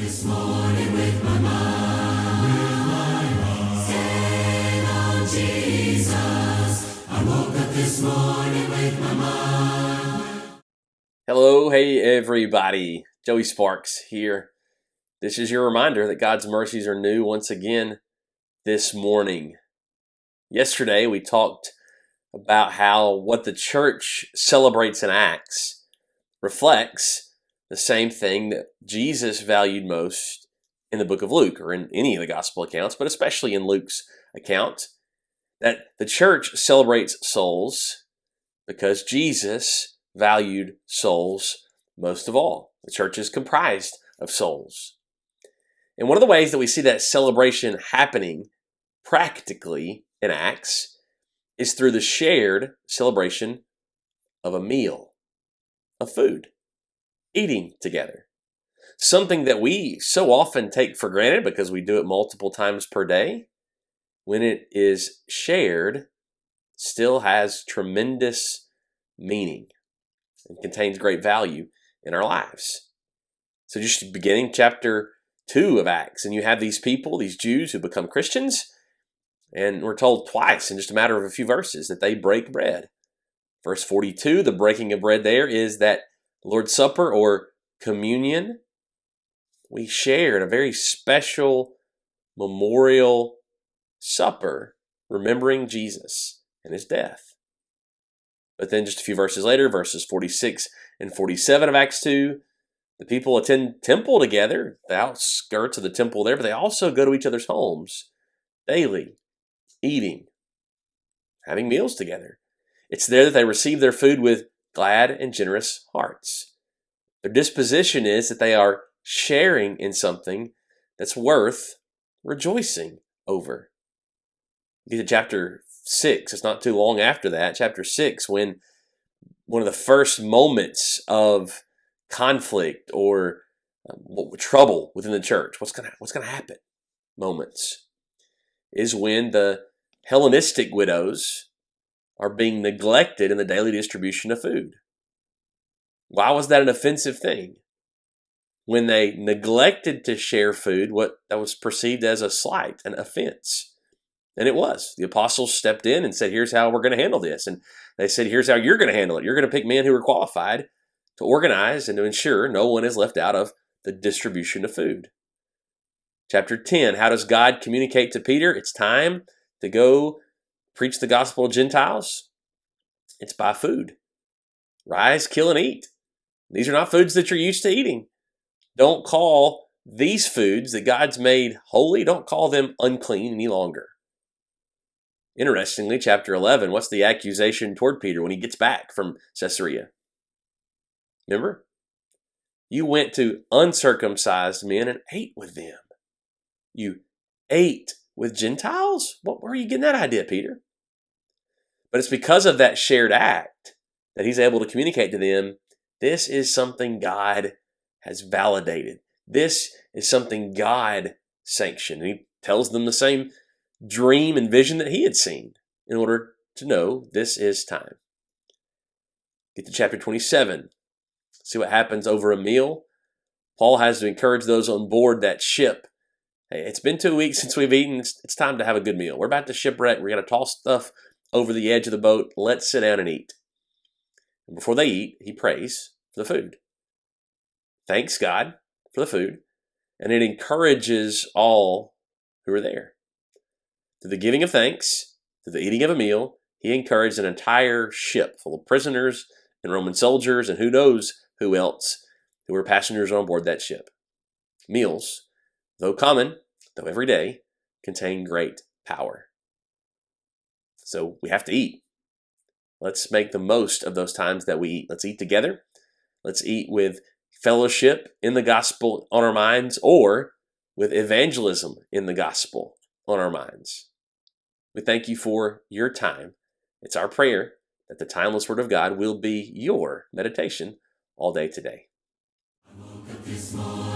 this morning with my mind stayed on Jesus. I woke up this morning with my mind. Hello, hey everybody. Joey Sparks here. This is your reminder that God's mercies are new once again this morning. Yesterday we talked about how what the church celebrates in Acts reflects the same thing that Jesus valued most in the book of Luke, or in any of the gospel accounts, but especially in Luke's account, that the church celebrates souls because Jesus valued souls most of all. The church is comprised of souls. And one of the ways that we see that celebration happening practically in Acts is through the shared celebration of a meal, of food, eating together. Something that we so often take for granted because we do it multiple times per day, when it is shared, still has tremendous meaning and contains great value in our lives. So just beginning chapter 2 of Acts, and you have these people, these Jews who become Christians, and we're told twice in just a matter of a few verses that they break bread. Verse 42, the breaking of bread there is that Lord's Supper or communion. We shared a very special memorial supper remembering Jesus and his death. But then just a few verses later, verses 46 and 47 of Acts 2, the people attend temple together, the outskirts of the temple there, but they also go to each other's homes daily, eating, having meals together. It's there that they receive their food with glad and generous hearts. Their disposition is that they are sharing in something that's worth rejoicing over. You get to chapter 6, it's not too long after that, chapter 6, when one of the first moments of conflict or trouble within the church, what's going to happen moments, is when the Hellenistic widows are being neglected in the daily distribution of food. Why was that an offensive thing? When they neglected to share food, what that was perceived as a slight, an offense. And it was. The apostles stepped in and said, here's how we're going to handle this. And they said, here's how you're going to handle it. You're going to pick men who are qualified to organize and to ensure no one is left out of the distribution of food. Chapter 10, how does God communicate to Peter? It's time to go preach the gospel to Gentiles. It's by food. Rise, kill, and eat. These are not foods that you're used to eating. Don't call these foods that God's made holy, don't call them unclean any longer. Interestingly, chapter 11, what's the accusation toward Peter when he gets back from Caesarea? Remember? You went to uncircumcised men and ate with them. You ate with Gentiles? Where are you getting that idea, Peter? But it's because of that shared act that he's able to communicate to them, this is something God has validated. This is something God sanctioned. And he tells them the same dream and vision that he had seen in order to know this is time. Get to chapter 27. See what happens over a meal. Paul has to encourage those on board that ship. Hey, it's been 2 weeks since we've eaten. It's time to have a good meal. We're about to shipwreck. We're going to toss stuff over the edge of the boat. Let's sit down and eat. And before they eat, he prays for the food. Thanks God for the food. And it encourages all who are there. Through the giving of thanks, through the eating of a meal, he encouraged an entire ship full of prisoners and Roman soldiers and who knows who else who were passengers on board that ship. Meals, though common, though every day, contain great power. So we have to eat. Let's make the most of those times that we eat. Let's eat together. Let's eat with fellowship in the gospel on our minds, or with evangelism in the gospel on our minds. We thank you for your time. It's our prayer that the timeless Word of God will be your meditation all day today. I woke up this morning